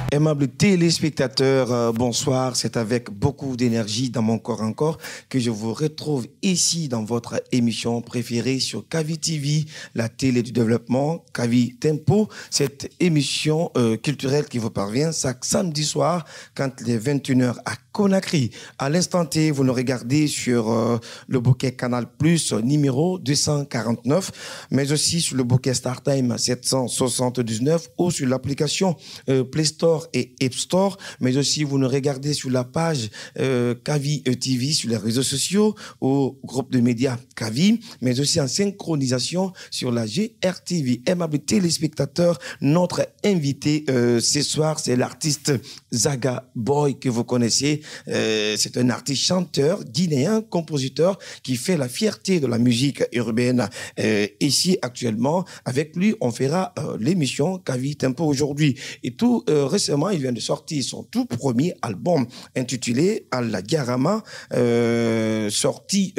Aimables téléspectateurs, bonsoir. C'est avec beaucoup d'énergie dans mon corps encore que je vous retrouve ici dans votre émission préférée sur Kavi TV, la télé du développement, Kavi Tempo. Cette émission culturelle qui vous parvient chaque samedi soir quand il est 21h à Conakry. À l'instant T, vous nous regardez sur le bouquet Canal Plus numéro 249, mais aussi sur le bouquet StarTime 779 ou sur l'application Play Store et App Store, mais aussi vous nous regardez sur la page Kavi TV sur les réseaux sociaux au groupe de médias Kavi, mais aussi en synchronisation sur la GRTV. Aimables téléspectateurs, notre invité ce soir, c'est l'artiste Zaga Boy que vous connaissez. C'est un artiste chanteur guinéen, compositeur qui fait la fierté de la musique urbaine ici actuellement. Avec lui, on fera l'émission Kavi Tempo aujourd'hui. Et tout récemment, il vient de sortir son tout premier album intitulé Alla Diarama, sorti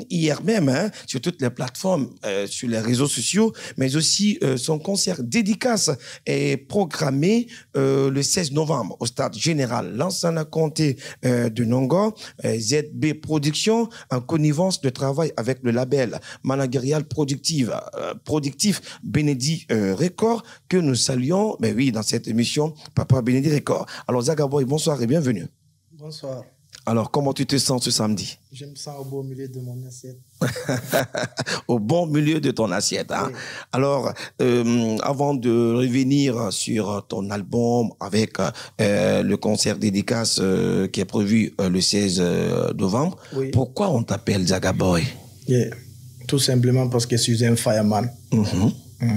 hier même sur toutes les plateformes, sur les réseaux sociaux, mais aussi son concert dédicace est programmé le 16 novembre au Stade Général Lansana Conté de Nongo, ZB Production, en connivence de travail avec le label managérial productif Benedi Record, que nous saluons, mais oui, dans cette émission, Papa Benedi Record. Alors Zaga Boy, bonsoir et bienvenue. Bonsoir. Alors, comment tu te sens ce samedi? Je me sens au beau milieu de mon assiette. Au bon milieu de ton assiette. Hein? Oui. Alors, avant de revenir sur ton album avec le concert dédicace qui est prévu le 16 novembre, oui. Pourquoi on t'appelle Zaga Boy? Yeah. Tout simplement parce que je suis un fireman.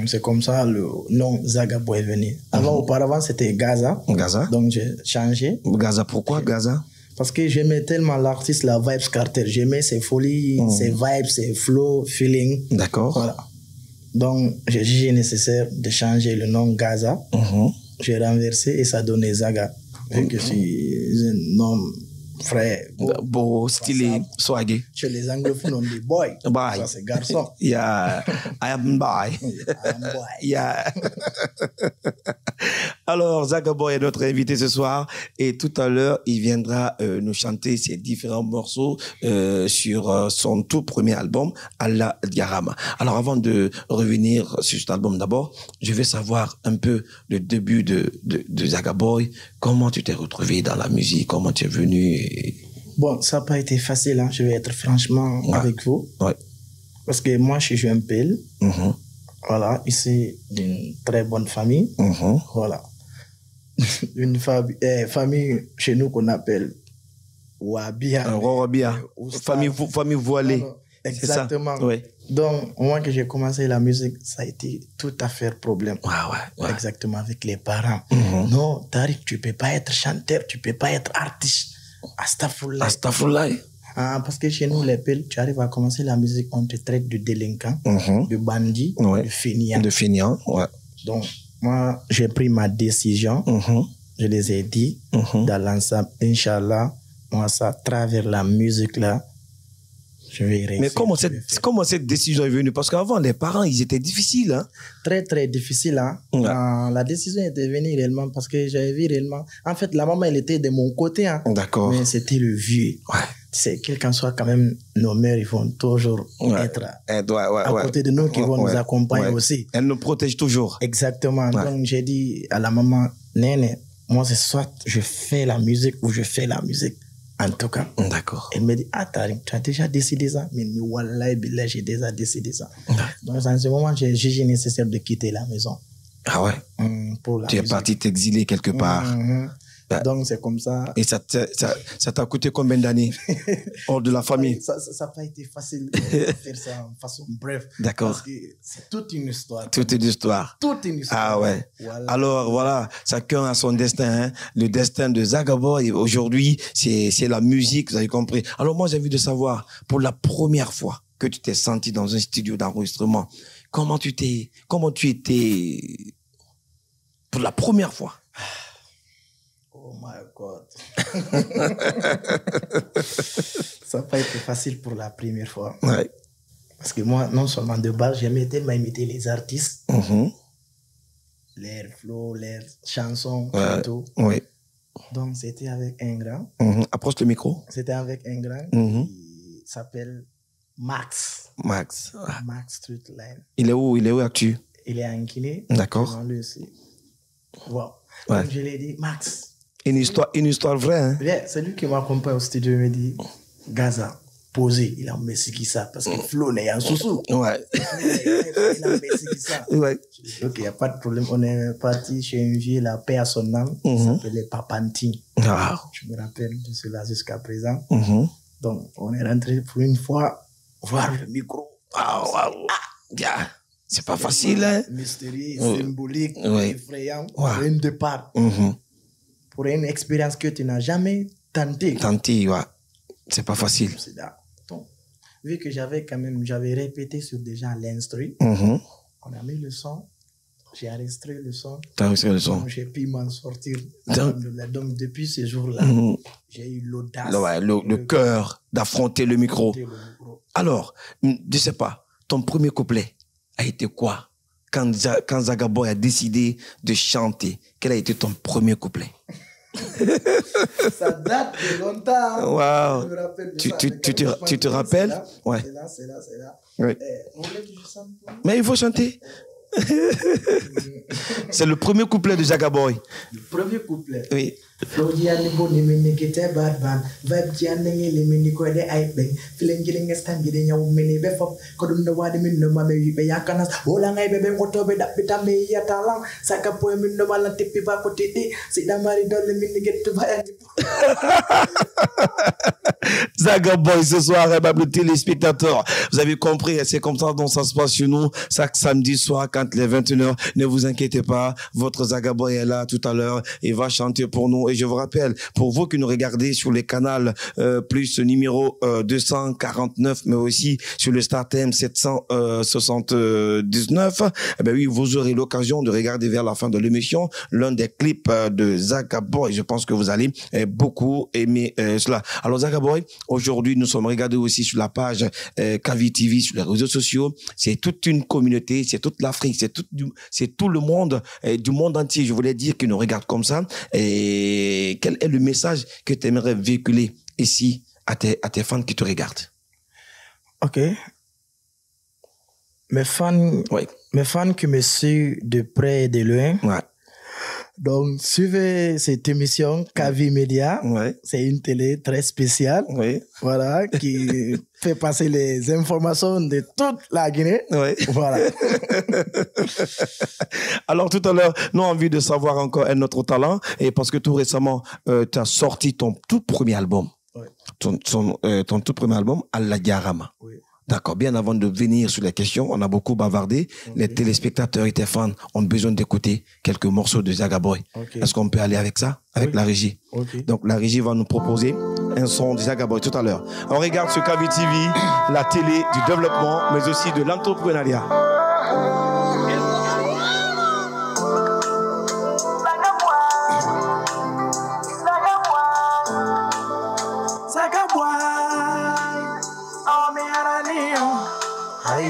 C'est comme ça le nom Zaga Boy est venu. Avant, auparavant, c'était Gaza. Gaza. Donc, j'ai changé. Gaza, pourquoi Gaza? Parce que j'aimais tellement l'artiste, la vibes Carter. J'aimais ses folies, ses vibes, ses flows, feeling. D'accord. Voilà. Donc, j'ai jugé nécessaire de changer le nom Gaza. J'ai renversé et ça donnait Zaga. Vu que je suis un homme frais, beau, stylé, swagué. Chez les anglophones, on dit boy. Boy. Ça, c'est garçon. Yeah, I am boy. I am boy. Yeah. Alors, Zaga Boy est notre invité ce soir et tout à l'heure, il viendra nous chanter ses différents morceaux sur son tout premier album, Alla Diarama. Alors, avant de revenir sur cet album d'abord, je veux savoir un peu le début de Zaga Boy. Comment tu t'es retrouvé dans la musique? Comment tu es venu? Bon, ça n'a pas été facile, hein. Je vais être franchement avec vous. Ouais. Parce que moi, je suis un pèle. Voilà, ici, d'une très bonne famille. Voilà. Une famille chez nous qu'on appelle Wabia. Wabia. Famille voilée. Exactement. Oui. Donc, moi que j'ai commencé la musique, ça a été tout à fait problème. Ouais. Exactement, avec les parents. Non, Tariq, tu peux pas être chanteur, tu peux pas être artiste. Astaghfirullah. Parce que chez nous, les pelles, tu arrives à commencer la musique, on te traite de délinquant, de bandit, de fainéant. De fainéant, ouais. Donc, moi, j'ai pris ma décision. Je les ai dit dans l'ensemble, Inch'Allah, moi, ça, à travers la musique là, je vais réussir. Mais comment cette décision est venue? Parce qu'avant, les parents, ils étaient difficiles. Hein? Très, très difficile. Hein? La décision était venue réellement parce que j'avais vu réellement... En fait, la maman, elle était de mon côté. Hein? D'accord. Mais c'était le vieux. Ouais. C'est quel qu'en soit quand même, nos mères, ils vont toujours être à côté de nous, qui vont nous accompagner aussi. Elles nous protègent toujours. Exactement. Donc, j'ai dit à la maman, Néné, moi, c'est soit je fais la musique ou je fais la musique. En tout cas. D'accord. Elle me dit, Tariq, tu as déjà décidé ça? Mais Wallah, billah, j'ai déjà décidé ça. Donc, en ce moment, j'ai jugé nécessaire de quitter la maison. Ah ouais? Pour la tu es parti t'exiler quelque part. Donc, c'est comme ça. Et ça t'a coûté combien d'années hors de la famille? Ça n'a pas été facile de faire ça en façon bref. D'accord. Parce que c'est toute une histoire. Toute une histoire. Toute une histoire. Ah ouais. Voilà. Alors voilà, chacun a son destin. Hein. Le destin de Zagaboy, aujourd'hui, c'est la musique, vous avez compris. Alors moi, j'ai envie de savoir, pour la première fois que tu t'es senti dans un studio d'enregistrement, comment tu étais pour la première fois? Oh my God. Ça n'a pas été facile pour la première fois. Ouais. Parce que moi, non seulement de base, j'aimais tellement imiter les artistes, leurs flows, leurs chansons, tout. Oui. Donc, c'était avec un grand. Approche le micro. C'était avec un grand qui s'appelle Max. Max Streetline. Il est où actuellement? Il est en Guinée. D'accord. Wow. Donc, je lui ai dit, Max. Une histoire vraie, hein? Yeah, c'est lui qui m'accompagne au studio. Il me dit, Gaza, posé, il a mis qui ça. Parce que Flo n'est pas un sous-sous. Ouais. Il a mis qui ça. Ouais. Ok, il n'y a pas de problème. On est parti chez un vieux, la paix à son nom. Il s'appelait Papanti. Ah. Je me rappelle de cela jusqu'à présent. Donc, on est rentré pour une fois voir le micro. Yeah. C'est pas facile, hein? Mystérieux, symbolique, effrayant. Un départ. Pour une expérience que tu n'as jamais tentée. Ouais. C'est pas facile. Donc, vu que j'avais répété sur déjà l'instru, on a mis le son, j'ai enregistré le son. T'as enregistré le son. J'ai pu m'en sortir. Donc, depuis ce jour-là, j'ai eu l'audace. Le cœur d'affronter le micro. Alors, je sais pas, ton premier couplet a été quoi? Quand Zagaboy a décidé de chanter, quel a été ton premier couplet? Ça date de longtemps. Wow. Je me rappelle de tu te rappelles? Ouais. C'est là. Oui. On voulait que je chante. Mais il faut chanter. C'est le premier couplet de Zagaboy. Le premier couplet. Oui. Zagaboy ce soir, les téléspectateurs, vous avez compris, c'est comme ça dont ça se passe chez nous, chaque samedi soir quand il est 21h, ne vous inquiétez pas, votre Zagaboy est là tout à l'heure, il va chanter pour nous. Et je vous rappelle, pour vous qui nous regardez sur les canaux plus numéro 249, mais aussi sur le StarTM 779, eh ben oui, vous aurez l'occasion de regarder vers la fin de l'émission l'un des clips de Zagaboy. Je pense que vous allez beaucoup aimer cela. Alors Zagaboy, aujourd'hui, nous sommes regardés aussi sur la page KVTV, sur les réseaux sociaux. C'est toute une communauté, c'est toute l'Afrique, c'est tout le monde, du monde entier, je voulais dire, qui nous regarde comme ça. Et quel est le message que tu aimerais véhiculer ici à tes fans qui te regardent? Ok. Mes fans qui me suivent de près et de loin. Ouais. Donc, suivez cette émission KV Media. Ouais. C'est une télé très spéciale. Oui. Voilà, qui fait passer les informations de toute la Guinée. Oui. Voilà. Alors, tout à l'heure, nous avons envie de savoir encore un autre talent. Et parce que tout récemment, tu as sorti ton tout premier album. Oui. Ton tout premier album, Allah Diarama. Oui. D'accord. Bien avant de venir sur les questions, on a beaucoup bavardé. Okay. Les téléspectateurs et tes fans ont besoin d'écouter quelques morceaux de Zagaboy. Okay. Est-ce qu'on peut aller avec ça? Avec la régie. Okay. Donc, la régie va nous proposer un son de Zagaboy tout à l'heure. On regarde sur KVTV, la télé du développement, mais aussi de l'entrepreneuriat.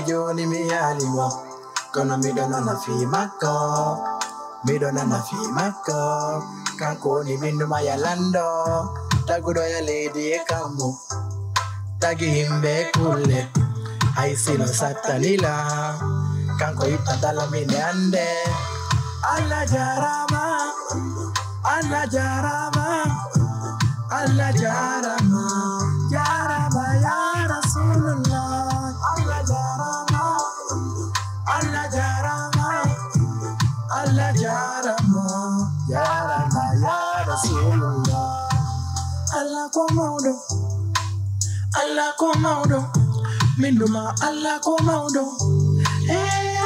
Joni mi alimo kono mi dona na fi makko kanko ni mindu mayalando tagudo ya lady e kambo tagi himbe kulle hay sino satanila kanko itatala mine ande alla jarama jarama ya rasulullah Allah jarama ya komodo. Allah komodo. Minuma Allah komodo.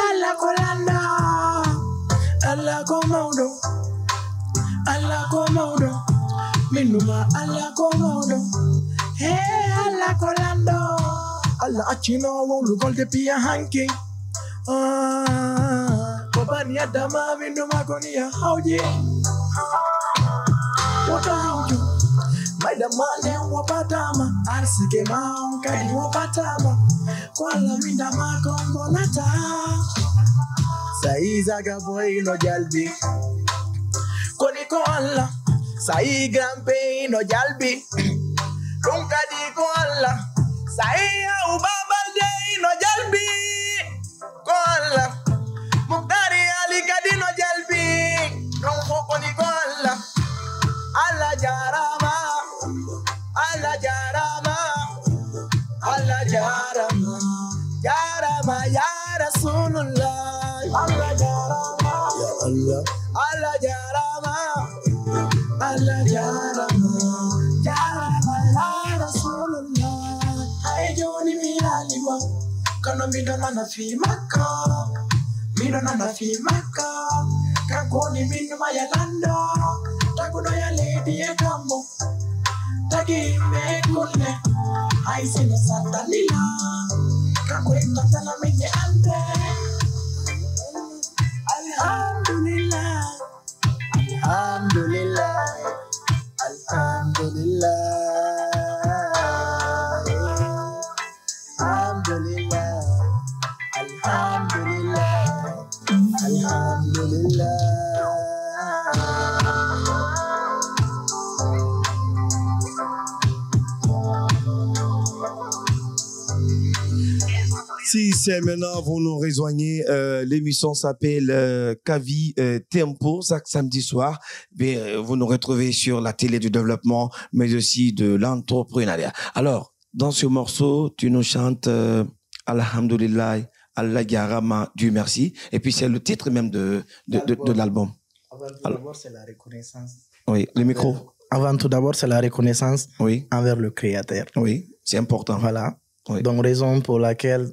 Allah kolanda. Allah komodo. Allah komodo. Minuma Allah komodo. Allah kolando. Allah achino wolu golde pia hanki. Kobani adama minuma konia hauji. Wata hauju. Maida mane wapatama. Arsike maonkadi wapatama. Kwala minda makombo nata. Sai Zaga Boy no jalbi. Koniko Allah. Sai Grampe no jalbi. Nunca digo Allah. Sai Ubaba Day no jalbi. Kola. Muktari Ali Kadi no jalbi. Nunca koniko Allah. Allah jarama. Allah jarama. Allah jarama. Jarama ya Rasulullah. Allah jarama. Ya Allah. Allah jarama. Allah jarama. Jarama ya Rasulullah. Ay joni mi alima. Kono mi dona na fi Makka. Mi dona na fi Makka. Kakoni mi no ya lando. Takuno ya lady e kambo. Tagi me kunne. Ay sino satalila. Kakwenda tana menye ande. Alhamdulillah. Alhamdulillah. Alhamdulillah. Alhamdulillah. Alhamdulillah. Alhamdulillah. Si c'est maintenant, vous nous rejoignez, l'émission s'appelle Kavi Tempo, chaque samedi soir. Vous nous retrouvez sur la télé du développement, mais aussi de l'entrepreneuriat. Alors, dans ce morceau, tu nous chantes Alhamdulillah, Allah Yarama, Dieu merci. Et puis, c'est le titre même de l'album. Avant tout d'abord, c'est la reconnaissance. Oui, le micro. Avant tout d'abord, c'est la reconnaissance envers le Créateur. Oui, c'est important. Voilà. Oui. Donc, raison pour laquelle,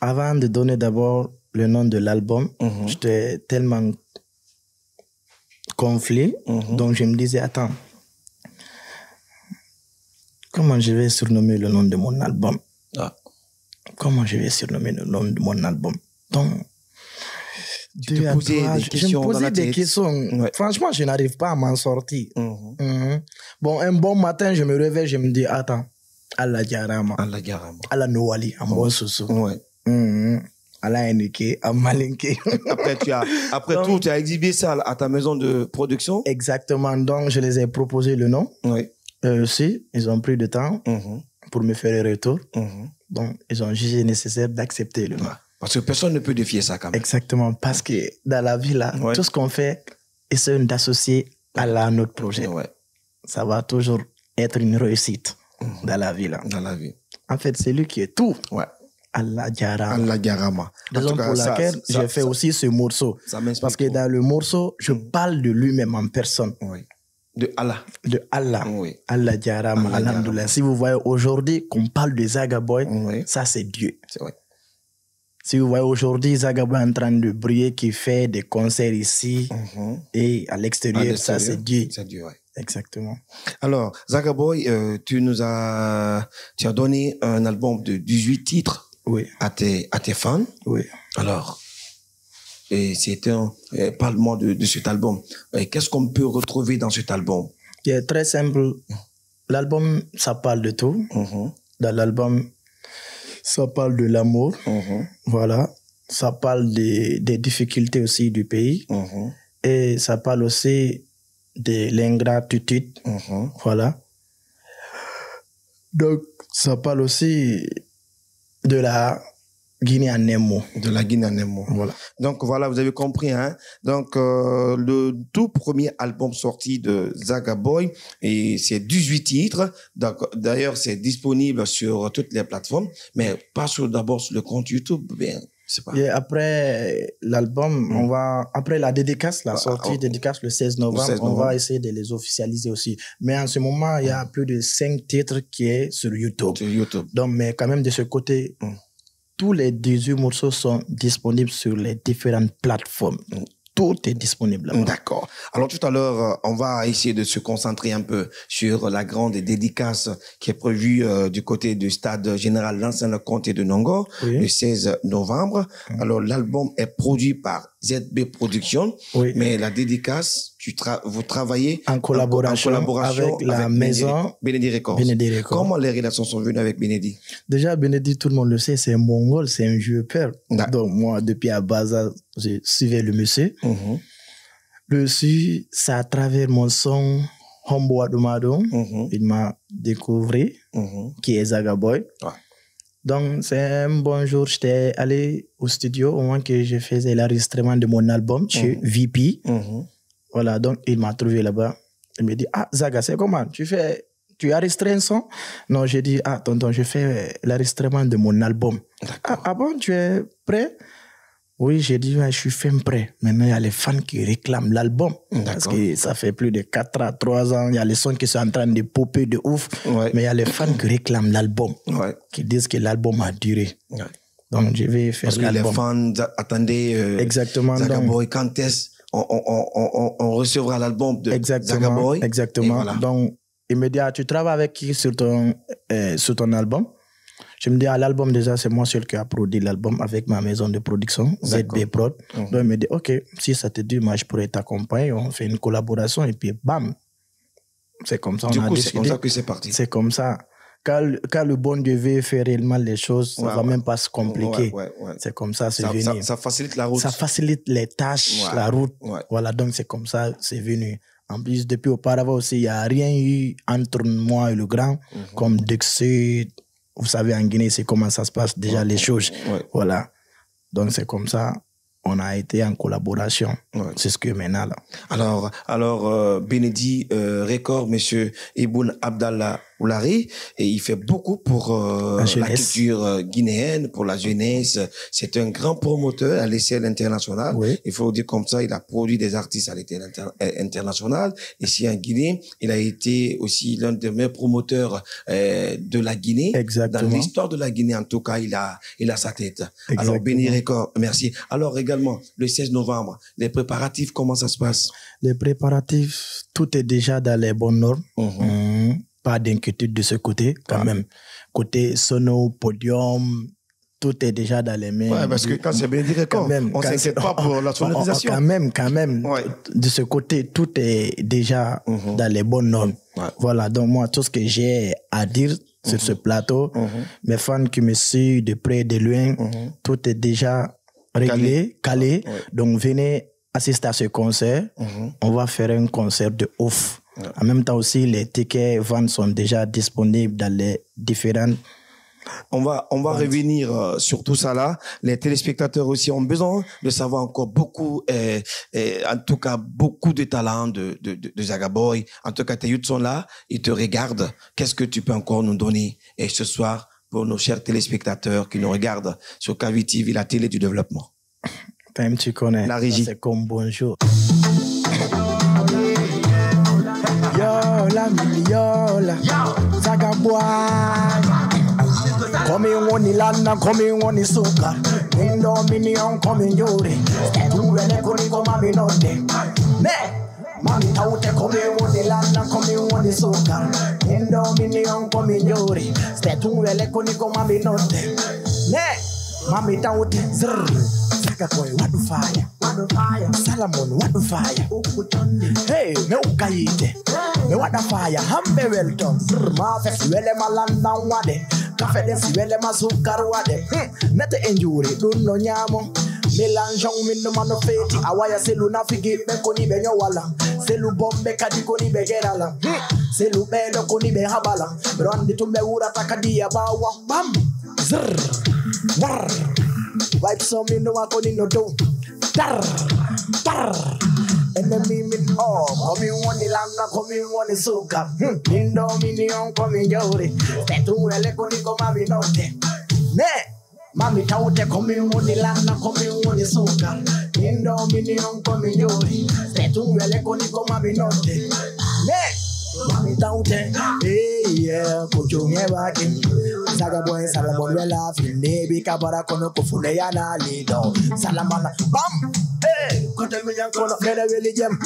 avant de donner d'abord le nom de l'album, j'étais tellement conflit. Donc, je me disais, attends, comment je vais surnommer le nom de mon album? Comment je vais surnommer le nom de mon album? Donc, je me posais des questions. Ouais. Franchement, je n'arrive pas à m'en sortir. Bon, un bon matin, je me réveille, je me dis, attends, Allah Jarama. Allah Jarama. Allah Nouali, Ambososo. Ouais. Allah Enike, Amalinke. Après tout, tu as exhibé ça à ta maison de production. Exactement. Donc, je les ai proposé le nom. Oui. Aussi, ils ont pris du temps pour me faire un retour. Donc, ils ont jugé nécessaire d'accepter le nom. Parce que personne ne peut défier ça quand même. Exactement. Parce que dans la vie, là, tout ce qu'on fait, c'est d'associer à notre projet. Ça va toujours être une réussite dans la vie, là. Dans la vie. En fait, c'est lui qui est tout. Ouais. Allah Jarama. Allah Jarama. Raison pour laquelle j'ai fait aussi ce morceau. Parce que dans le morceau, je parle de lui-même en personne. Oui. De Allah. De Allah. Oui. Allah Jarama. Alhamdoulilah. Si vous voyez aujourd'hui qu'on parle de Zaga Boy, ça c'est Dieu. C'est vrai. Si vous voyez aujourd'hui Zaga Boy en train de briller, qui fait des concerts ici et à l'extérieur, ça c'est Dieu. C'est Dieu, oui. Exactement. Alors, Zaga Boy, tu as donné un album de 18 titres à tes fans. Oui. Alors, parle-moi de cet album. Qu'est-ce qu'on peut retrouver dans cet album? C'est très simple. L'album, ça parle de tout. Dans l'album, ça parle de l'amour. Voilà. Ça parle des difficultés aussi du pays. Et ça parle aussi de l'ingratitude. Voilà. Donc, ça parle aussi de la Guinée en un mot. De la Guinée en un mot. Voilà. Donc, voilà, vous avez compris, hein. Donc, le tout premier album sorti de Zaga Boy, et c'est 18 titres. D'ailleurs, c'est disponible sur toutes les plateformes, mais pas d'abord sur le compte YouTube. Bien, Et après l'album, après la dédicace, la sortie dédicace le 16 novembre, on va essayer de les officialiser aussi. Mais en ce moment, il y a plus de 5 titres qui est sur YouTube. Donc, mais quand même de ce côté, tous les 18 morceaux sont disponibles sur les différentes plateformes. Tout est disponible. D'accord. Alors tout à l'heure, on va essayer de se concentrer un peu sur la grande dédicace qui est prévue du côté du stade général Lansana-Conté de Nongo le 16 novembre. Alors l'album est produit par ZB Productions, mais la dédicace, vous travaillez en collaboration avec la maison Benedi Records. Comment les relations sont venues avec Benedi? Déjà, Benedi, tout le monde le sait, c'est un Mongol, c'est un vieux père. Donc moi, depuis à Baza, je suivais le monsieur. C'est à travers mon son Hombo Adomado, il m'a découvert, qui est Zagaboy. Donc, c'est un bon jour, j'étais allé au studio au moment que je faisais l'enregistrement de mon album chez VP. Voilà, donc il m'a trouvé là-bas. Il me dit, ah, Zaga, c'est comment? Tu as enregistré un son? Non, j'ai dit, ah, tonton, je fais l'enregistrement de mon album. Ah bon, tu es prêt? Oui, j'ai dit, je suis fin prêt. Maintenant, il y a les fans qui réclament l'album. Parce que ça fait plus de 4 à 3 ans. Il y a les sons qui sont en train de popper de ouf. Mais il y a les fans qui réclament l'album. Qui disent que l'album a duré. Donc, je vais faire l'album. Parce que les fans attendaient exactement, Zagaboy. Quand est-ce on recevra l'album de Zagaboy? Exactement. Voilà. Donc, il me dit, tu travailles avec qui sur ton album? Je me dis, l'album déjà, c'est moi seul qui a produit l'album avec ma maison de production, ZB Prod. Donc, il me dit, OK, si ça te dit, moi, je pourrais t'accompagner, on fait une collaboration et puis bam. C'est comme ça, on a décidé. C'est comme ça que c'est parti. C'est comme ça. Quand le bon Dieu veut faire réellement les choses, ça va même pas se compliquer. C'est comme ça, c'est venu. Ça facilite la route. Ça facilite les tâches, la route. Voilà, donc c'est comme ça, c'est venu. En plus, depuis auparavant aussi, il n'y a rien eu entre moi et le grand, comme Dexé. Vous savez, en Guinée, c'est comment ça se passe déjà les choses. Voilà. Donc, c'est comme ça, on a été en collaboration. C'est ce que maintenant, là. Alors Benedi Record, monsieur Iboun Abdallah Oulari, et il fait beaucoup pour la culture guinéenne, pour la jeunesse. C'est un grand promoteur à l'échelle internationale. Il faut dire comme ça, il a produit des artistes à l'échelle internationale. Ici en Guinée, il a été aussi l'un des meilleurs promoteurs de la Guinée. Exactement. Dans l'histoire de la Guinée, en tout cas, il a sa tête. Exactement. Alors Benedi Record, merci. Alors également, le 16 novembre, les préparatifs, comment ça se passe? Les préparatifs, tout est déjà dans les bonnes normes. Pas d'inquiétude de ce côté, quand même. Côté sono, podium, tout est déjà dans les mains. Parce que quand c'est bien dit, on ne s'inquiète pas pour la sonorisation. Quand même. De ce côté, tout est déjà dans les bonnes normes. Voilà, donc moi, tout ce que j'ai à dire sur ce plateau, mes fans qui me suivent de près et de loin, tout est déjà réglé, calé. Donc venez assister à ce concert. On va faire un concert de ouf. En même temps aussi, les tickets ventes sont déjà disponibles dans les différentes... On va revenir sur tout ça là. Les téléspectateurs aussi ont besoin de savoir encore beaucoup, en tout cas beaucoup de talents de Zagaboy. En tout cas, tes youths sont là, ils te regardent. Qu'est-ce que tu peux encore nous donner ce soir pour nos chers téléspectateurs qui nous regardent sur Kavi TV, la télé du développement? Time, tu connais. La régie. C'est comme bonjour. Yo, la miliola, Zagaboy. Coming on the land, coming on the soca. In Dominion, coming Yuri. Tu vele con come mi nonne. Ne, mami taute coming on the land, coming on the soca. In Dominion, coming Yuri. Tu vele con come mi nonne. Ne, mami taute zrr. Zagaboy, what the fire? What the fire? Salomon, what the fire? Hey, me ukayite. Me what the fire? Hambe welton. Ma festiwele malanda wade. Kafe de siwele masukar wade. Nete injury, dun no nyamo. Melangeon min no mano feti. Awaya selu na figi be koni be nyowala. Selu bombe kadi koni be gerala. Selu be no koni be habala. Brandi tumbe ura takadi abawa. Bam. Zrr. War. Wipe some in no akoni no do. Tar. Tar. Enemy min coming on the land, coming on the soca. In Dominion, coming Yori. Tetu ele koni koma binote. Ne, Mami taute come woni lana come woni soka. Indo mini on come yori. Stetu wele koni ko mami note. Ne mami taute. Yeah, kojo nyebaki. Saga boy Salamon wela finde bi kabara kono ko fune yana lido. Salamana bam. Hey, kote mi yankono nene weli jem.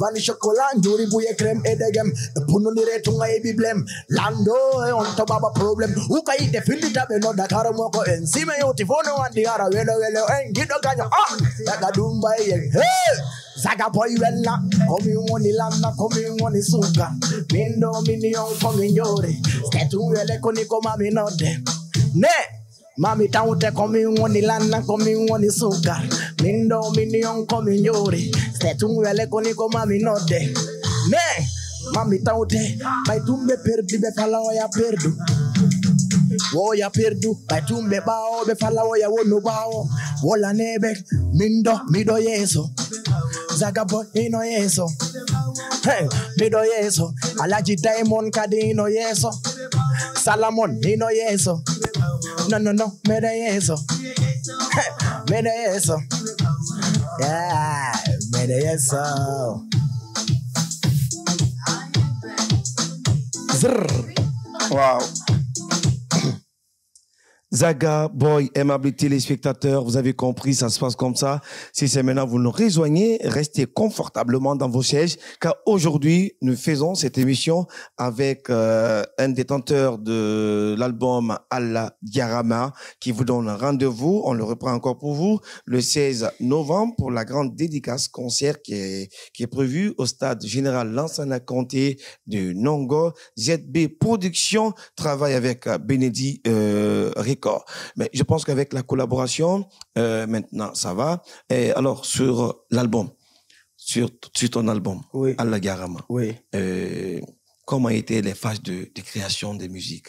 Vani chocolat, juri bouye crème et de gem. Puno ni retunga ebi blem. Lando on to baba problem. Uka ite findi tabe no dakara moko en. Sime yoti fono andi ara welo en. Gido kanyo Saga dumba ye. Hey! Saga boy wella. Komi woni lana, komi woni suka. Mindo mini on komi yore. Stetu wele koni koma minode. Ne! Mami taute komi woni lana, komi woni suka. Mindo mini on komi yore. Stetu wele koni koma minode. Ne! Mami taute. Bai tumbe perdi be fala oya perdu. Woya perdu. Bai tumbe bao be fala oya wono bao. Wola nebe. Mido yeso. Zagabo ino yeso. Hey, mido yeso. Alaji Diamond kadi ino yeso. Salamon ino yeso. No, mede yeso. Hey, mede yeso. Yeah, mede yeso. Zrr. Wow. Zaga Boy, aimable téléspectateurs, vous avez compris, ça se passe comme ça. Si c'est maintenant vous nous rejoignez, restez confortablement dans vos sièges, car aujourd'hui, nous faisons cette émission avec un détenteur de l'album Allah Diarama, qui vous donne rendez-vous, on le reprend encore pour vous, le 16 novembre, pour la grande dédicace concert qui est prévu au stade général Lansana Conté de Nongo. ZB Production travaille avec Benedi Records. Mais je pense qu'avec la collaboration, maintenant, ça va. Et alors, sur l'album, sur ton album, oui. Allah Diarama, oui. Comment étaient les phases de création des musiques?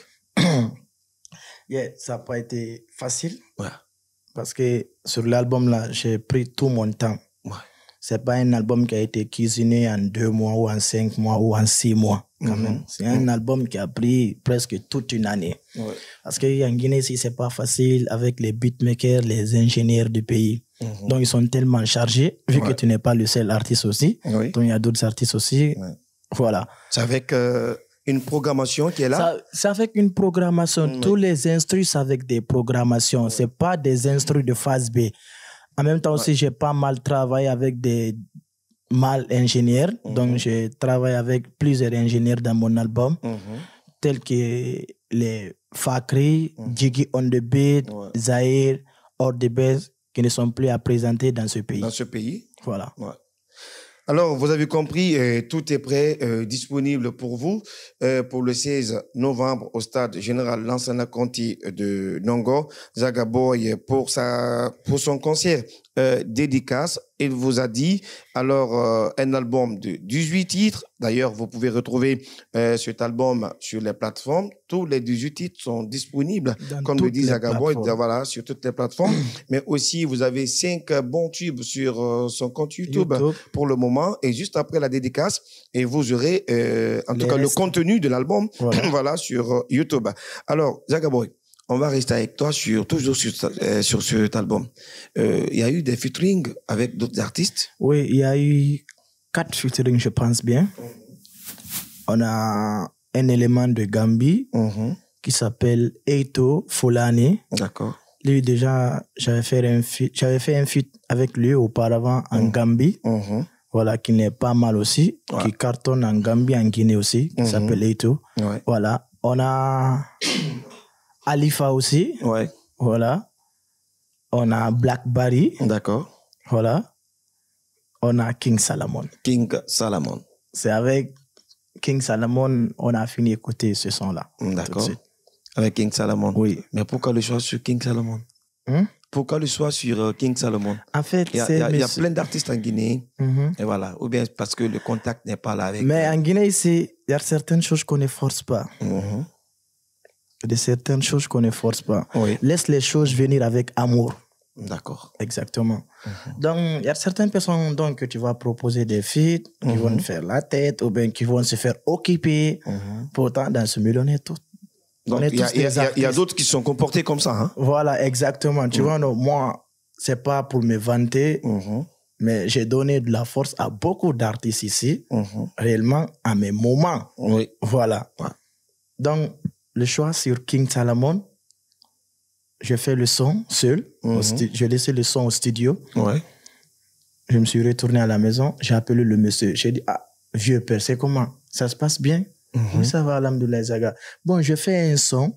Yeah, ça n'a pas été facile. Ouais. Parce que sur l'album, là, j'ai pris tout mon temps. Ouais. C'est pas un album qui a été cuisiné en 2 mois ou en 5 mois ou en 6 mois. Quand même. C'est un album qui a pris presque toute une année. Ouais. Parce qu'en Guinée, ici, c'est pas facile avec les beatmakers, les ingénieurs du pays. Donc, ils sont tellement chargés, vu que tu n'es pas le seul artiste aussi. Oui. Donc, il y a d'autres artistes aussi. Ouais. Voilà. C'est avec une programmation qui est là? C'est avec une programmation. Tous les instrus, c'est avec des programmations. C'est pas des instrus de phase B. En même temps aussi, j'ai pas mal travaillé avec des ingénieurs. Donc, je travaille avec plusieurs ingénieurs dans mon album, tels que les Fakri, Jiggy on the Beat, Zahir, Or the Best, qui ne sont plus à présenter dans ce pays. Dans ce pays? Voilà. Ouais. Alors, vous avez compris, tout est prêt, disponible pour vous pour le 16 novembre au stade général Lansana Conté de Nongo. Zaga Boy pour son concert dédicace. Il vous a dit, alors, un album de 18 titres. D'ailleurs, vous pouvez retrouver cet album sur les plateformes. Tous les 18 titres sont disponibles, comme le dit Zaga Boy, voilà, sur toutes les plateformes. Mais aussi, vous avez 5 bons tubes sur son compte YouTube pour le moment. Et juste après la dédicace, et vous aurez, en tout cas, le contenu de l'album, voilà, sur YouTube. Alors, Zaga Boy, on va rester avec toi toujours sur cet album. Il y a eu des featuring avec d'autres artistes? Oui, il y a eu 4 featuring, je pense bien. On a un élément de Gambie qui s'appelle Eito Folani. D'accord. Lui, déjà, j'avais fait un feat avec lui auparavant en Gambie. Voilà, qui n'est pas mal aussi, qui cartonne en Gambie, en Guinée aussi, qui s'appelle Eito. Voilà. On a Alifa aussi. Ouais. Voilà. On a Blackberry. D'accord. Voilà. On a King Salomon. King Salomon. C'est avec King Salomon, on a fini d'écouter ce son-là. D'accord. Avec King Salomon. Oui. Mais pourquoi le choix sur King Salomon? Pourquoi le choix sur King Salomon? En fait, il y a plein d'artistes en Guinée. Et voilà. Ou bien parce que le contact n'est pas là avec. Mais en Guinée, ici, il y a certaines choses qu'on ne force pas. De certaines choses qu'on ne force pas. Oui. Laisse les choses venir avec amour. D'accord. Exactement. Donc, il y a certaines personnes donc, que tu vas proposer des feats qui vont te faire la tête ou bien qui vont se faire occuper. Pourtant, dans ce milieu, on est tout. Donc, il y a d'autres qui se sont comportés comme ça. Hein? Voilà, exactement. Tu vois, non, moi, c'est pas pour me vanter, mais j'ai donné de la force à beaucoup d'artistes ici, réellement, à mes moments. Oui. Voilà. Ouais. Donc, le choix sur King Salomon, je fais le son seul. J'ai laissé le son au studio. Ouais. Je me suis retourné à la maison. J'ai appelé le monsieur. J'ai dit, ah, vieux père, c'est comment? Ça se passe bien? Oui, ça va, alhamdoulilah, Zaga. Bon, je fais un son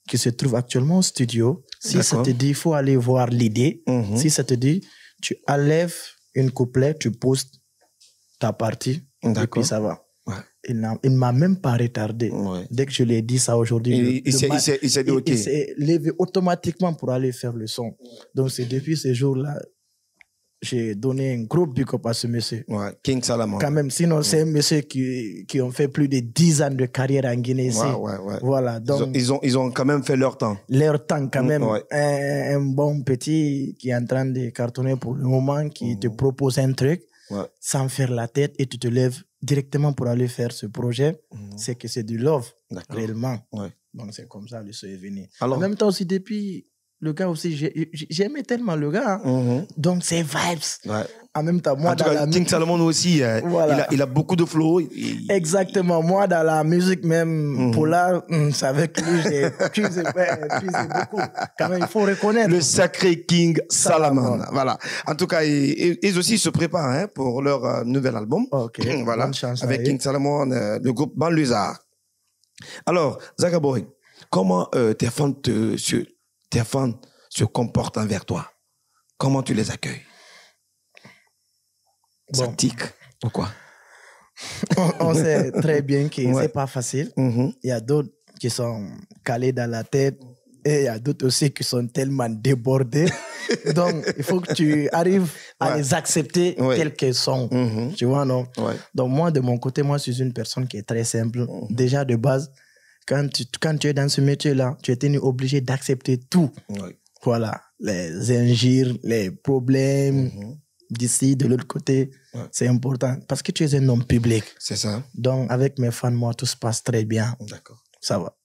qui se trouve actuellement au studio. Si ça te dit, il faut aller voir l'idée. Si ça te dit, tu enlèves une couplet, tu poses ta partie, et puis ça va. Ouais. Il ne m'a même pas retardé. Ouais. Dès que je lui ai dit ça aujourd'hui, il s'est dit OK. Il s'est levé automatiquement pour aller faire le son. Donc, c'est depuis ce jour-là, j'ai donné un gros big up à ce monsieur. Ouais, King Salomon. Quand même, sinon, c'est un monsieur qui ont fait plus de 10 ans de carrière en Guinée ici. Ouais. Voilà, donc, ils ont quand même fait leur temps. Leur temps, quand même. Ouais. Un bon petit qui est en train de cartonner pour le moment, qui te propose un truc sans faire la tête et tu te lèves directement pour aller faire ce projet. C'est que c'est du love, réellement. Ouais. Donc, c'est comme ça, le son est venu. Alors, en même temps aussi, depuis... Le gars aussi, j'aimais tellement le gars. Donc, c'est vibes. Ouais. En même temps, moi, dans la musique... King Salomon aussi, voilà. il a beaucoup de flow. Exactement. Moi, dans la musique, même, Polar, c'est avec lui, j'ai puisé beaucoup. Quand même, il faut reconnaître. Le sacré King Salomon. Voilà. En tout cas, ils aussi se préparent pour leur nouvel album. Ok. Voilà. Bonne chance avec King Salomon, le groupe Banlieusard. Alors, Zaga Boy, comment tes fans se comportent envers toi? Comment tu les accueilles? Ça tique ou quoi? On sait très bien que c'est pas facile. Il y a d'autres qui sont calés dans la tête et il y a d'autres aussi qui sont tellement débordés. Donc, il faut que tu arrives à les accepter tels qu'ils sont. Tu vois, non? Donc, moi, de mon côté, moi, je suis une personne qui est très simple. Déjà, de base, quand tu es dans ce métier-là, tu es obligé d'accepter tout. Voilà, les injures, les problèmes d'ici, de l'autre côté, c'est important parce que tu es un homme public. C'est ça. Donc, avec mes fans, moi, tout se passe très bien. D'accord. Ça va.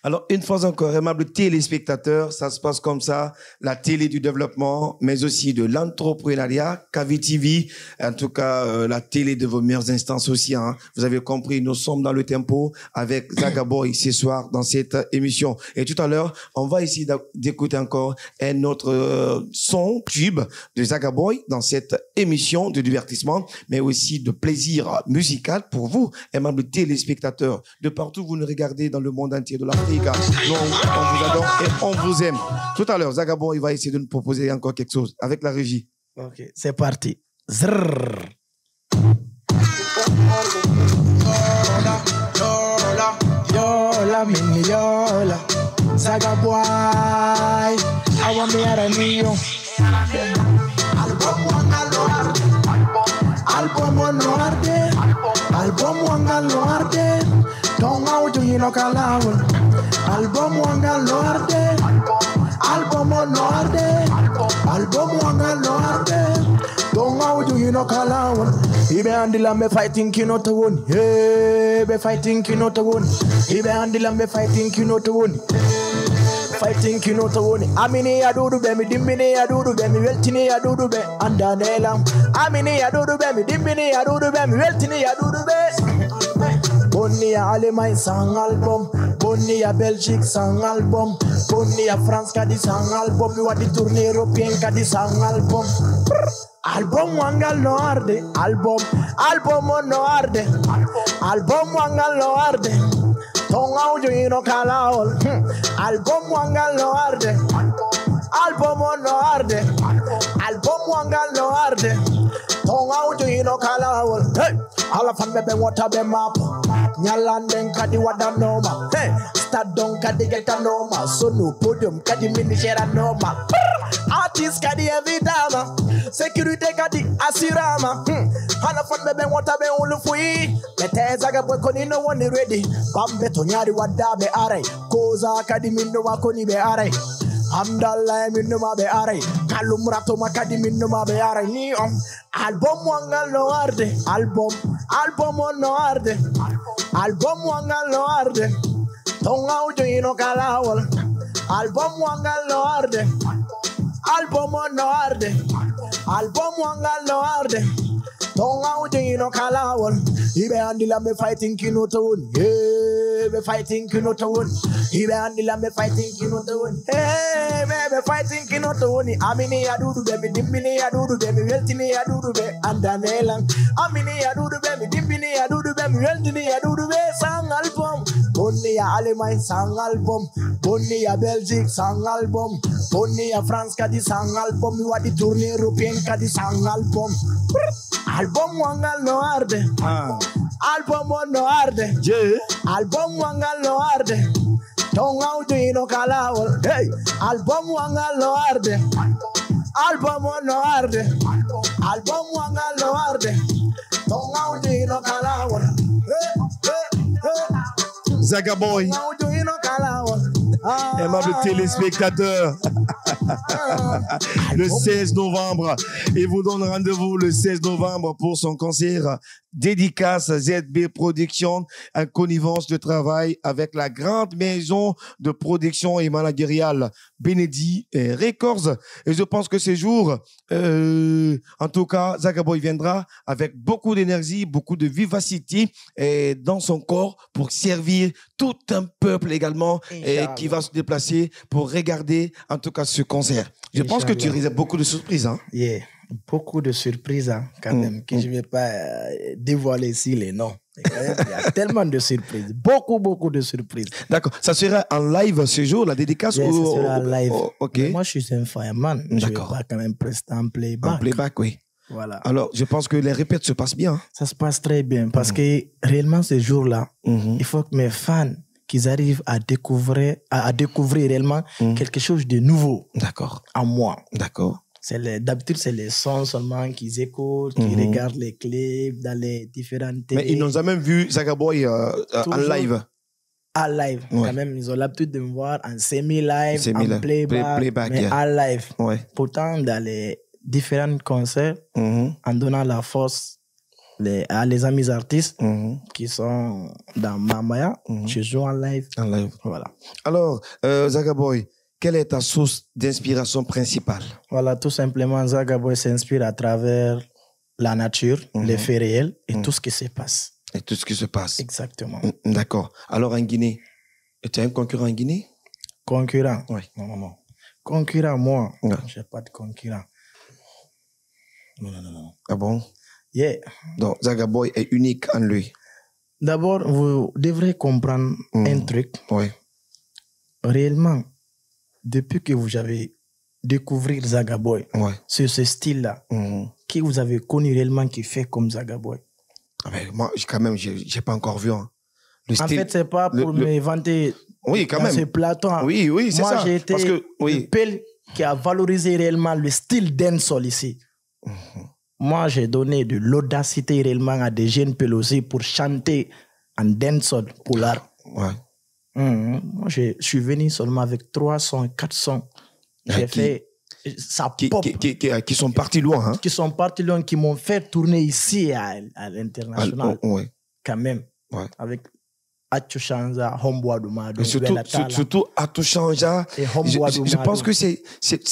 Alors, une fois encore, aimables téléspectateurs, ça se passe comme ça, la télé du développement, mais aussi de l'entrepreneuriat, KVTV, en tout cas, la télé de vos meilleures instances aussi. Hein. Vous avez compris, nous sommes dans le tempo avec Zaga Boy ce soir dans cette émission. Et tout à l'heure, on va essayer d'écouter encore un autre son tube de Zaga Boy dans cette émission de divertissement, mais aussi de plaisir musical pour vous, aimables téléspectateurs, de partout où vous nous regardez dans le monde entier de l'Afrique. Nous, on vous adore et on vous aime. Tout à l'heure, Zaga Boy va essayer de nous proposer encore quelque chose avec la régie. Ok, c'est parti. Zrrr. Yola, mini yola. Zaga Boy, I want me at a new. Album wanga loarde. Don't know you know kalawul. Album wanga loarde. Album wanga loarde. Don't know you know kalawul. Ibe andila me fighting kino to win. Hey, be fighting kino to win. Ibe andila me fighting kino to win. Fighting kino to win. Amini adudu be mi dimbini adudu be mi weltini adudu be andanelam. Amini adudu be mi dimbini adudu be mi weltini adudu be. Bonnia Allemagne sang album, Bonnia Belgique sang album, Bonnia France kadi sang album, mi wadi tournée européen kadi sang album. Album wanga no arde, album no arde, album wanga no arde. Tonga ujo ino kalaol, album wanga no arde, album no arde, album wanga no arde. Tonga ujo ino kalaol, hey, ala fan bebe water be map. Nyalanden kadi wada noma. Hey, start down kadi get a noma. So no podium kadi mini share a noma. Artist kadi every dama. Security kadi asirama. Hala fun bebe water be ulu fui. Mete Zaga Boy koni no one ready. Bambe to nyari wada be are. Koza kadi minno wakoni be are. Hamdallah minno ma be are. Kalumrato makadi minno ma be are. Ni album wanga no arde. Album no arde. Album wanga no arde. Tonga ujoino kalawol. Album wangal no arde. Album no arde. Album wangal no arde. Tonga ujoino kalawol. Ibe andila me fighting kinotone. Hey, me fighting kinotone. Ibe andila me fighting kinotone. Hey, me fighting kinotone. Amini adudu be, dimbini adudu be, weltini adudu be, andanelang. Amini adudu be, dimbini adudu be, weltini adudu be. Sang album. Bonni ya Allemagne sang album. Bonni ya Belgique sang album. Bonni ya France kadi sang album. Wadi tournée européenne kadi sang album. Album wangal no arde. Album no arde. Yeah. Album wangal no arde. Tonga ujoino kalawol. Hey. Album wangal no arde. Album no arde. Album wangal no arde. Tonga ujoino kalawol. Hey, hey, hey. Zagaboy. Tonga ujoino kalawol. Aimable téléspectateurs, le 16 novembre, il vous donne rendez-vous le 16 novembre pour son concert dédicace ZB Production, en connivence de travail avec la grande maison de production et managériale Benedi Records. Et je pense que ces jours, en tout cas, Zagaboy viendra avec beaucoup d'énergie, beaucoup de vivacité et dans son corps pour servir tout un peuple également et qui va se déplacer pour regarder en tout cas ce concert. Je pense que tu réserves beaucoup de surprises. Hein? Yeah. Beaucoup de surprises, hein, quand même, que je ne vais pas dévoiler ici les noms. Il y a tellement de surprises. Beaucoup de surprises. D'accord. Ça sera en live ce jour, la dédicace Yeah, ou... ça sera en live. Ok. Mais moi, je suis un fireman. Je ne vais pas quand même prester en playback. En playback, oui. Voilà. Alors, je pense que les répètes se passent bien. Ça se passe très bien parce que réellement, ce jour-là, il faut que mes fans qu'ils arrivent à découvrir réellement quelque chose de nouveau. D'accord. En moi. D'accord. D'habitude, c'est les sons seulement qu'ils écoutent, qu'ils regardent les clips dans les différentes télés. Mais ils n'ont jamais vu Zagaboy en live. En live. Ouais. Quand même, ils ont l'habitude de me voir en semi-live, en playback, mais en live. Ouais. Pourtant, dans les différents concerts, en donnant la force à les amis artistes qui sont dans Mamaya, je joue en live. En live. Voilà. Alors, Zagaboy, quelle est ta source d'inspiration principale? Voilà, tout simplement, Zagaboy s'inspire à travers la nature, les faits réels et tout ce qui se passe. Et tout ce qui se passe. Exactement. D'accord. Alors, en Guinée, tu as un concurrent en Guinée? Concurrent? Oui. Non. Concurrent, moi, ouais. je n'ai pas de concurrent. Non. Ah bon? Yeah. Donc, Zagaboy est unique en lui. D'abord, vous devrez comprendre un truc. Oui. Réellement, depuis que vous avez découvert Zagaboy, sur ce style-là, qui vous avez connu réellement qui fait comme Zagaboy? Ah ben, moi, quand même, je n'ai pas encore vu. Hein. En fait, ce n'est pas pour me vanter dans ce plateau. Oui, c'est ça. Moi, j'ai été le Pel qui a valorisé réellement le style dancehall ici. Moi, j'ai donné de l'audacité réellement à des jeunes Pel aussi pour chanter en dancehall pour l'art. Moi, je suis venu seulement avec 3 sons, 4 sons. J'ai fait ça pop. Qui sont partis loin. Hein? Qui sont partis loin, qui m'ont fait tourner ici à l'international. Quand même. Avec Atouchanja, Homboa Doumado. Surtout Atouchanja. Je pense que c'est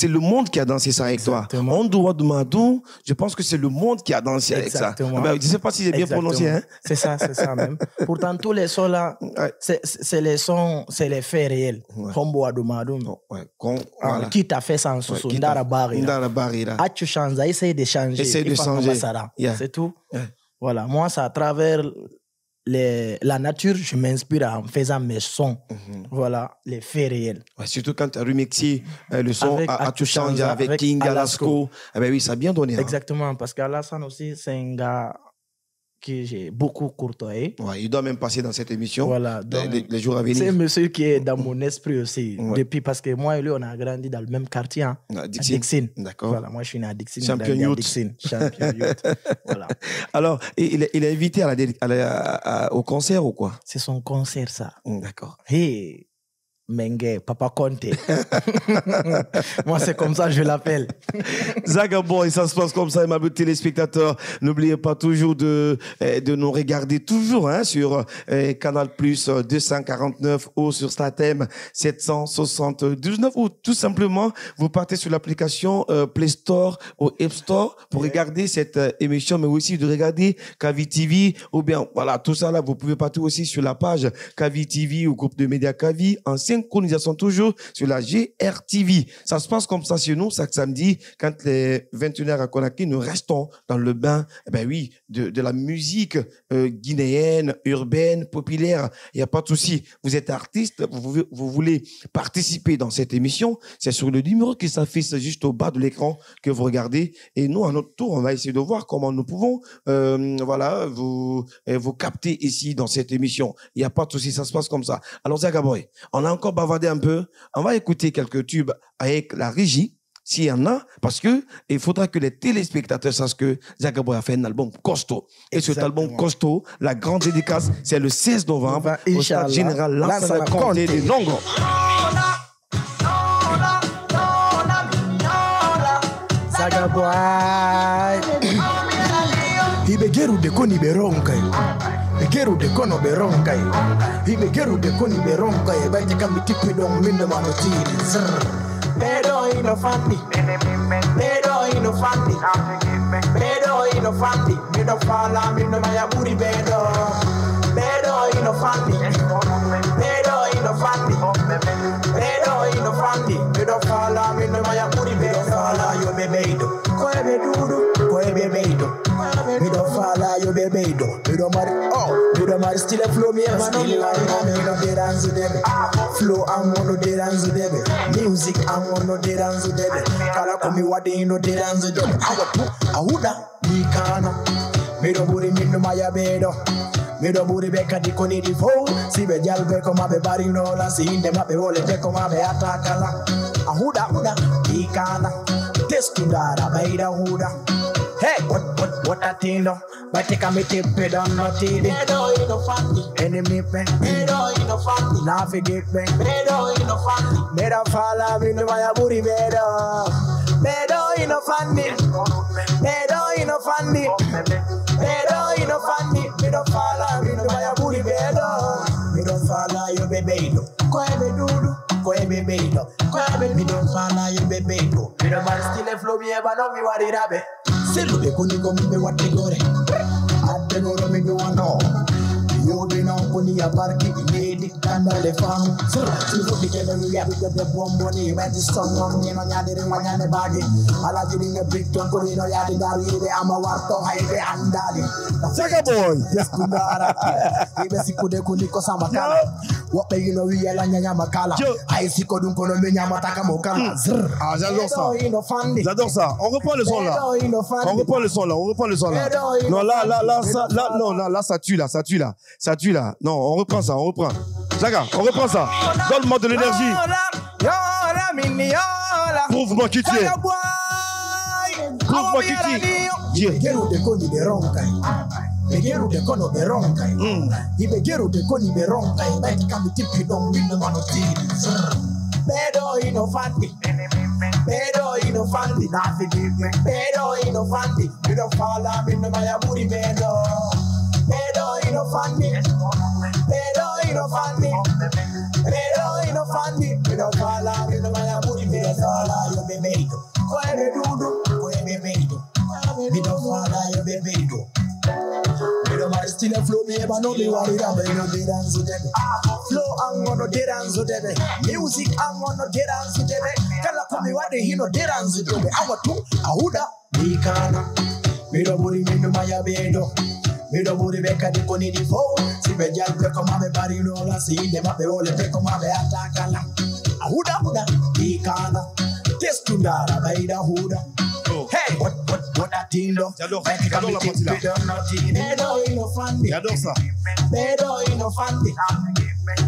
le monde qui a dansé ça avec toi. Homboa Doumado, je pense que c'est le monde qui a dansé avec ça. Je ne sais pas si j'ai bien prononcé. Hein? C'est ça même. Pourtant, tous les sons là, c'est les sons, c'est les faits réels. Homboa Doumado. Qui t'a fait ça en sous Ndara Barira. Atouchanja, essaye de changer. C'est tout. Voilà, moi, c'est à travers la nature, je m'inspire en faisant mes sons. Voilà, les faits réels. Surtout quand tu as remixé le son à Atouchanja avec King Alasco. Ben oui, ça a bien donné. Exactement, parce qu'Alassane aussi, c'est un gars que j'ai beaucoup courtoyé. Il doit même passer dans cette émission voilà, les jours à venir. C'est un monsieur qui est dans mon esprit aussi. Depuis, parce que moi et lui, on a grandi dans le même quartier, à Dixine. D'accord. Voilà, moi, je suis né à Dixine. Champion Youth. Champion Youth. Voilà. Alors, il est invité au concert ou quoi? C'est son concert, ça. D'accord. Et Mengue, Papa Conte. Moi, c'est comme ça que je l'appelle. Zagabon, et ça se passe comme ça, mes téléspectateurs. N'oubliez pas toujours de nous regarder toujours hein, sur Canal Plus 249 ou sur Statem 779 ou tout simplement, vous partez sur l'application Play Store ou App Store pour regarder cette émission, mais aussi de regarder Kavi TV ou bien, voilà, tout ça là, vous pouvez partir aussi sur la page Kavi TV ou groupe de médias Kavi en synchronisation toujours sur la GRTV. Ça se passe comme ça chez nous, chaque samedi, quand les 21h à Conakry, nous restons dans le bain, eh ben oui, de la musique guinéenne, urbaine, populaire. Il n'y a pas de souci. Vous êtes artiste, vous voulez participer dans cette émission, c'est sur le numéro qui s'affiche juste au bas de l'écran que vous regardez. Et nous, à notre tour, on va essayer de voir comment nous pouvons, voilà, vous capter ici dans cette émission. Il n'y a pas de souci, ça se passe comme ça. Alors, Zagaboy, on a encore bavardé un peu. On va écouter quelques tubes avec la régie, s'il y en a, parce que il faudra que les téléspectateurs sachent que Zagaboy a fait un album costaud. Et cet album costaud, la grande dédicace, c'est le 16 novembre au stade général Lansana Conté de Nongo. Zagaboy. Ibegeru de koni beronkai. Begeru de kono beronkai. Ibegeru de koni beronkai. Baite kamiti pidong minda manotiri. Pero inofandi. Pero inofandi. Pero inofandi. Mido fala mido mayaburi bedo. Pero inofandi. Pero inofandi. Pero inofandi. Mido fala mido mayaburi bedo. Fala yo bebedo. Koebe dudu. Koebe bedo. Mido fala yo bebedo. Mido mari. Oh. Mido mari still a flow me. Still mido dance debe. Flow amono dance debe. Music amono dance debe. Kala komi wadi no dance debe. Ahuda nikana. Mido buri mido maya bedo. Mido buri beka di koni di fo. Si be jalbe koma be bari no la. Si inde ma be wole te koma be atakala. Ahuda nikana. Testundara beida huda. Hey, what a thing though. But take a me tip it on no TV. Bedo in no funny. Enemy pen. Bedo in no funny. Now forget me. Bedo in no funny. Bedo fall in the my booty bedo. Bedo in no funny. Bedo in no funny. Bedo in no funny. Bedo fall in the my booty bedo. Bedo fall you bebedo. Koebe dudu. Koebe bedo. Koebe bedo fall you bebedo. Bedo man still a flow me ever know me what it happen. Selu de kuni komi be wate gore. Adde goro mi do no. Yo be no kuni ya barki lady kanda le fam. Selu de kebe mi ya be de bombo ni be the song on ni no nyade re wanyane bagi. Ala jidi nge big ton kuni no yadi dari be ama warto haide andali. Zagaboy. Kundara. Ibe sikude kuni ko samakala. What you know we ala nyanya makala. Ai siko dun kono me nyama taka mokala. Ah, j'adore ça. J'adore ça. On reprend le son là. On reprend le son là. On reprend le son là. Non là ça tue là, ça tue là. Ça tue là. Non, on reprend ça, on reprend. Zaga, on reprend ça. Donne-moi de l'énergie. Prouve-moi qui tu es. Prouve-moi qui tu es. Ibegeru de koni beronkai. Begeru de kono beronkai. Ibegeru de koni beronkai. Baiti kamiti pidong minda manotiri. Bedo inofandi. Bedo inofandi. Nafi give me. Bedo inofandi. Mido fala minda mayaburi bedo. Bedo inofandi. Bedo inofandi. Bedo inofandi. Mido fala minda mayaburi bedo. Fala yo bebedo. Koebe dudu. Koebe bedo. Mido fala yo bebedo. Mido mari still a flow me eba no me worry about no dance debe. Flow angono dance debe. Music angono dance debe. Kala komi wade hino dance debe. Awatu ahuda nikana. Mido buri mido maya bedo. Mido buri beka di koni di fo. Si be jal pe koma be bari no la si de ma be ole pe koma be atakala. Ahuda nikana. Testundara beida huda. Hey, what a thing though. J'adore la partie là. Bedo inofandi. J'adore ça. Bedo inofandi.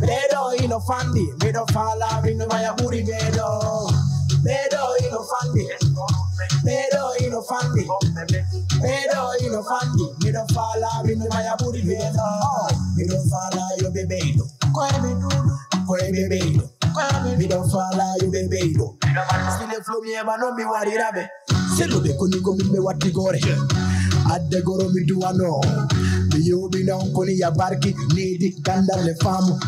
Bedo inofandi. Bedo fala mido mayaburi bedo. Bedo inofandi. Bedo inofandi. Bedo inofandi. Mido fala mido mayaburi bedo. Mido fala yo bebedo. Koebe dudu. Koebe bedo. bebedo. Stile flow mi eba no mi wari rabe. Selo be koni go mi me wati gore. Adde goro mi duano. Mi yobi na unkoni ya barki. Nidi ganda le famu.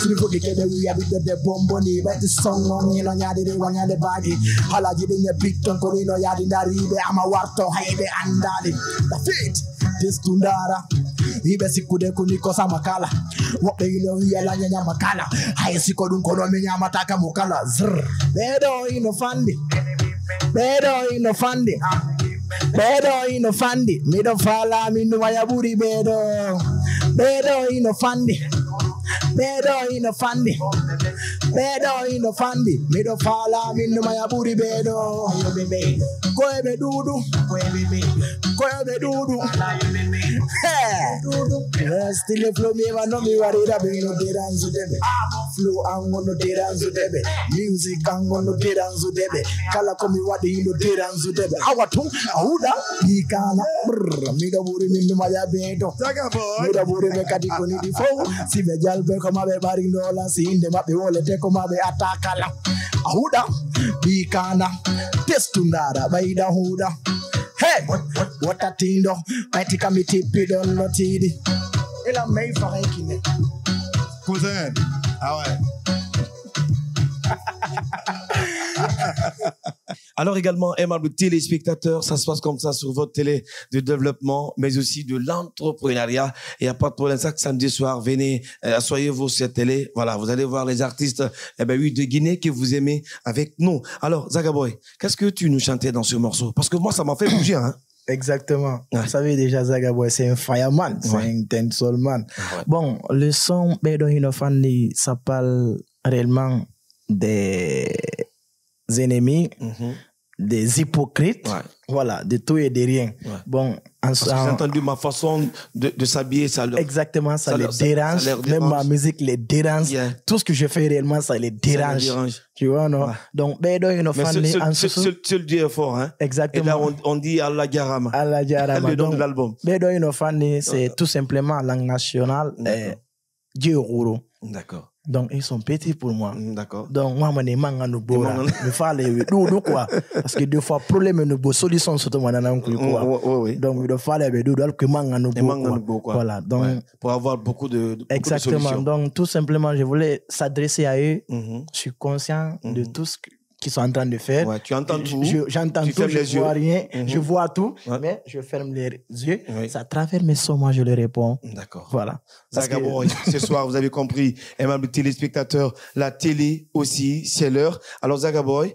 Sinifu kikebe ya bido de bombo ni. Beti song on yino nyadi de wanyade bagi. Hala jidi nye big ton korino yadi ndaribe. Ama warto haibe andali. The fit. This tundara. Ibe sikude kunikosa makala. Wope ino yela nyanya makala. Hai siko dunkono minya mataka mukala. Zrr. Bedo ino fandi. Bedo ino fandi. Bedo ino fandi. Mido fala minu wayaburi bedo. Bedo ino fandi. Bedo ino fandi. Bedo ino fandi. Mido fala minu wayaburi bedo. Koebe dudu. Koebe dudu. Still flow me eva no mi warira be no deranzu debe. Flow ango no deranzu debe. Music ango no deranzu debe. Kala komi wadi no deranzu debe. Awatu auda ikana mido buri mi maya bedo. Mido buri me kadi koni di fo. Si be jalbe ko mabe bari no la si inde mabe wole te ko mabe atakala. Auda ikana testundara baida huda. Hey, what a tindo, Patika mi tipi don no tidi. Ela mei farekine. Cousin, ah ouais. Alors également, aimable téléspectateurs, ça se passe comme ça sur votre télé de développement, mais aussi de l'entrepreneuriat. Il n'y a pas de problème. Ça, samedi soir, venez, asseyez-vous sur cette télé. Voilà, vous allez voir les artistes, de Guinée que vous aimez avec nous. Alors, Zagaboy, qu'est-ce que tu nous chantais dans ce morceau? Parce que moi, ça m'a fait bouger, hein. Exactement. Ouais. Vous savez déjà, Zagaboy, c'est un fireman, c'est un dancehall man. Ouais. Bon, le son Bedo Hinofandi, ça parle réellement des ennemis, des hypocrites, voilà, de tout et de rien. Ouais. Bon, parce que j'ai entendu ma façon de s'habiller, ça leur... Exactement, ça les dérange. Même ma musique les dérange. Yeah. Tout ce que je fais réellement, ça les dérange. Ça les dérange. Tu vois, non? Ouais. Donc, Bedo Hinofandi... Seul Dieu est fort, hein? Exactement. Et là, on dit Allah Jarama. Allah Jarama. Le nom de l'album. Bedo Hinofandi, c'est tout simplement langue nationale. Dieu Rouro. D'accord. Donc, ils sont petits pour moi. D'accord. Donc, moi, je me fallait quoi. Parce que deux fois, problème, nous solution, surtout, moi, oui. Donc, il fallait que voilà. Donc, pour avoir beaucoup de exactement. Beaucoup de donc, tout simplement, je voulais s'adresser à eux. Je suis conscient de tout ce qu'ils sont en train de faire. Ouais, tu entends tout. J'entends tout, je vois rien. Je vois tout, mais je ferme les yeux. Oui. Ça travers mes sons, moi, je le réponds. D'accord. Voilà. Zagaboy, ce soir, vous avez compris, aimables téléspectateurs, la télé aussi, c'est l'heure. Alors, Zagaboy,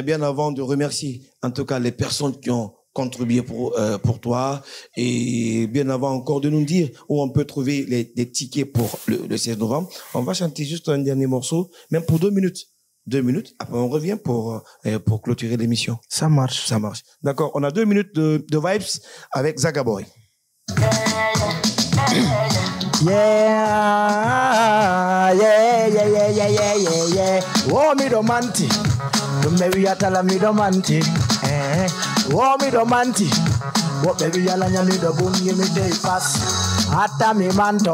bien avant de remercier, en tout cas, les personnes qui ont contribué pour toi, et bien avant encore de nous dire où on peut trouver des tickets pour le 16 novembre, on va chanter juste un dernier morceau, même pour 2 minutes. 2 minutes, après on revient pour clôturer l'émission. Ça marche. Ça marche. D'accord, on a 2 minutes de vibes avec Zagaboy. Yeah. Oh, mi domanti. Baby atala mi domanti. Oh, mi domanti. Oh, baby alanya mi do bungi mi day pass. Hatta mi manto.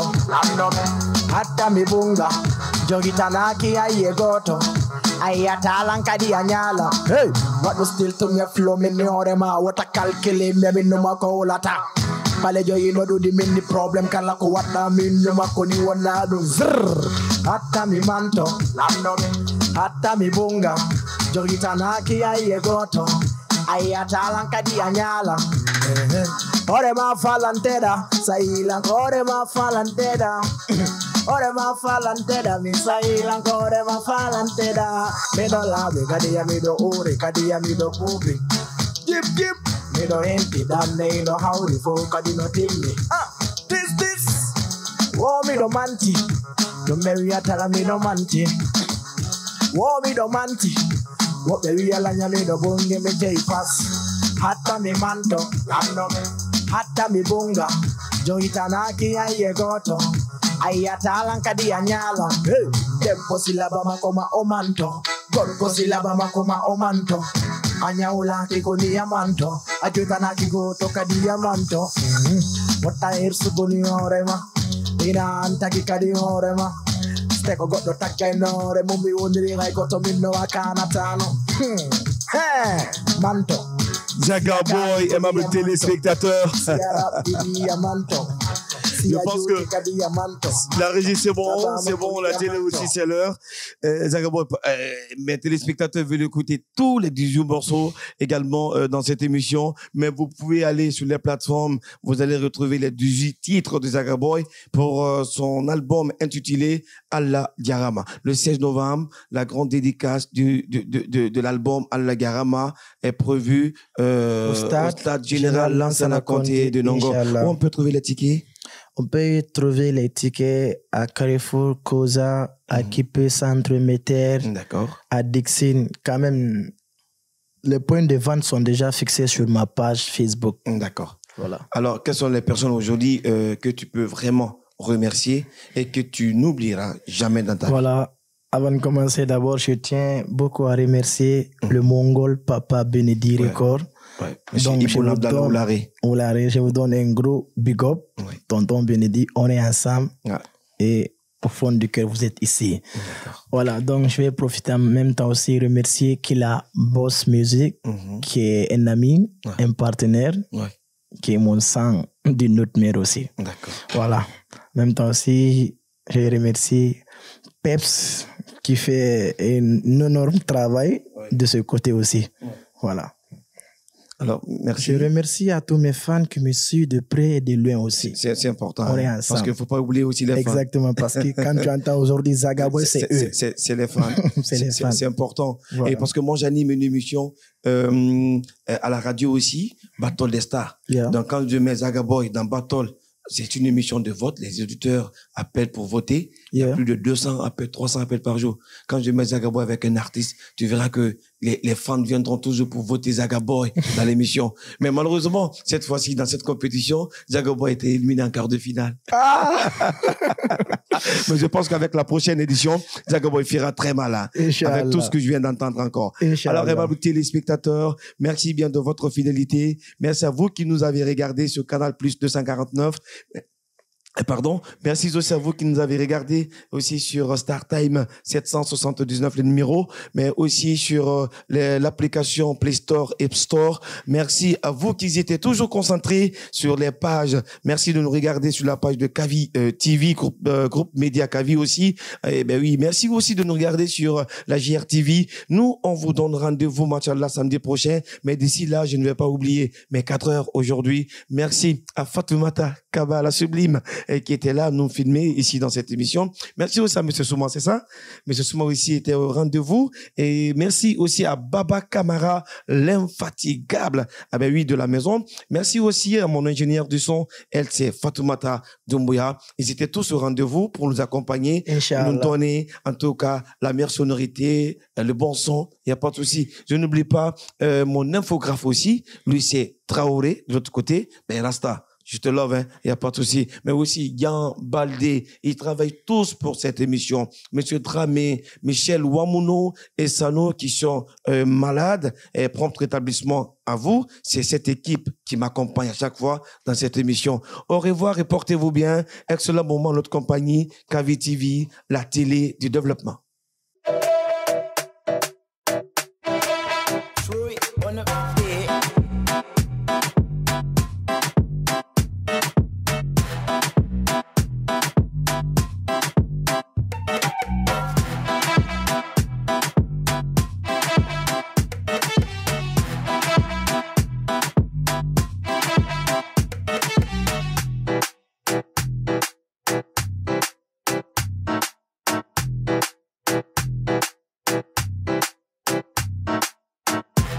Hatta mi bunga. Jogitanaki aye goto. Ayatalan kadi anyala. Hey, what was still to me flow me orema. What a calculate me no makolata. Palejo you know do the mini problem kala ko wata min no makoni wana do. Hatta mi manto. Hatta mi bunga. Jogitanaki aye goto. Ayatalan kadi anyala. Orema falanteda. Sailan orema falanteda. Orema falanteda, mi sailan orema falanteda. Me do labe, kadia mi do ore, kadia mi do pupi. Jip. Me do empty, damn they know how the folk kadi no tell me. This. Oh, me do manti. Do me atala me do manti. Oh, me do manti. What me alanya me do bunge me jay pass. Hatta mi manto, hatta mi bunga. Joitanaki aye goto. Ayatalan kadi anyala. Tempo silaba makoma omanto. Gorko silaba makoma omanto. Anyaula kiko diamanto. Ajutana kiko toka diamanto. Wata irsu kuni orema. Ina anta kikadi orema. Teko got the takeno, remumbi uniri got to minno akana tano. Hey, manto. Zaga Boy, aimable téléspectateur. Je pense que la régie c'est bon, la télé aussi c'est l'heure. Zaga Boy, mes téléspectateurs veulent écouter tous les 18 morceaux également dans cette émission, mais vous pouvez aller sur les plateformes, vous allez retrouver les 18 titres de Zaga Boy pour son album intitulé Allah Diarama. Le 16 novembre, la grande dédicace de l'album Allah Diarama est prévue au stade général Lansana Conté de Nongo. Où on peut trouver les tickets? On peut trouver les tickets à Carrefour, Cosa, à Kipé, Centre Méter, à Dixine. Quand même, les points de vente sont déjà fixés sur ma page Facebook. D'accord. Voilà. Alors, quelles sont les personnes aujourd'hui que tu peux vraiment remercier et que tu n'oublieras jamais dans ta vie? Voilà. Avant de commencer, d'abord, je tiens beaucoup à remercier le Mongol Papa Benedi Record. Donc, je vous donne un gros big up. Tonton Benedi, on est ensemble. Et au fond du cœur, vous êtes ici. Voilà, donc je vais profiter en même temps aussi remercier Kila Boss Music, qui est un ami, un partenaire, qui est mon sang d'une autre mère aussi. Voilà. En même temps aussi, je remercie Peps, qui fait un énorme travail de ce côté aussi. Voilà. Alors, merci. Je remercie à tous mes fans qui me suivent de près et de loin aussi. C'est important. On est ensemble. Parce qu'il ne faut pas oublier aussi les fans. Exactement, parce que quand tu entends aujourd'hui Zaga Boy, c'est eux. C'est les fans. C'est important. Voilà. Et parce que moi, j'anime une émission à la radio aussi, Battle des Stars. Donc, quand je mets Zaga Boy dans Battle, c'est une émission de vote. Les auditeurs appellent pour voter. Il y a plus de 200 appels, 300 appels par jour. Quand je mets Zaga Boy avec un artiste, tu verras que les fans viendront toujours pour voter Zaga Boy dans l'émission. Mais malheureusement, cette fois-ci, dans cette compétition, Zaga Boy a été éliminé en quart de finale. Mais je pense qu'avec la prochaine édition, Zaga Boy fera très mal, hein, avec tout ce que je viens d'entendre encore. Alors, aimable téléspectateurs, merci bien de votre fidélité. Merci à vous qui nous avez regardé sur Canal Plus 249. Pardon, merci aussi à vous qui nous avez regardé aussi sur StarTime 779 le numéro, mais aussi sur l'application Play Store et App Store. Merci à vous qui étiez toujours concentrés sur les pages. Merci de nous regarder sur la page de Kavi TV, groupe Média Kavi aussi. Eh ben oui, merci aussi de nous regarder sur la JRTV. Nous, on vous donne rendez-vous, machallah, samedi prochain. Mais d'ici là, je ne vais pas oublier mes 4 heures aujourd'hui. Merci à Fatoumata Kaba, la sublime, qui était là, nous filmer ici dans cette émission. Merci aussi à M. Souma, c'est ça? M. Souma aussi était au rendez-vous. Et merci aussi à Baba Kamara, l'infatigable, ah ben oui, de la maison. Merci aussi à mon ingénieur du son, elle, c'est Fatoumata Doumbouya. Ils étaient tous au rendez-vous pour nous accompagner, nous donner, en tout cas, la meilleure sonorité, le bon son. Il n'y a pas de souci. Je n'oublie pas mon infographe aussi. Lui, c'est Traoré, de l'autre côté. Ben, Rasta. Je te love, hein, il n'y a pas de souci. Mais aussi, Yann Baldé, ils travaillent tous pour cette émission. Monsieur Dramé, Michel Wamuno et Sano qui sont malades, et prompt rétablissement à vous. C'est cette équipe qui m'accompagne à chaque fois dans cette émission. Au revoir et portez-vous bien. Excellent moment, notre compagnie, Kavi TV, la télé du développement. Sweet,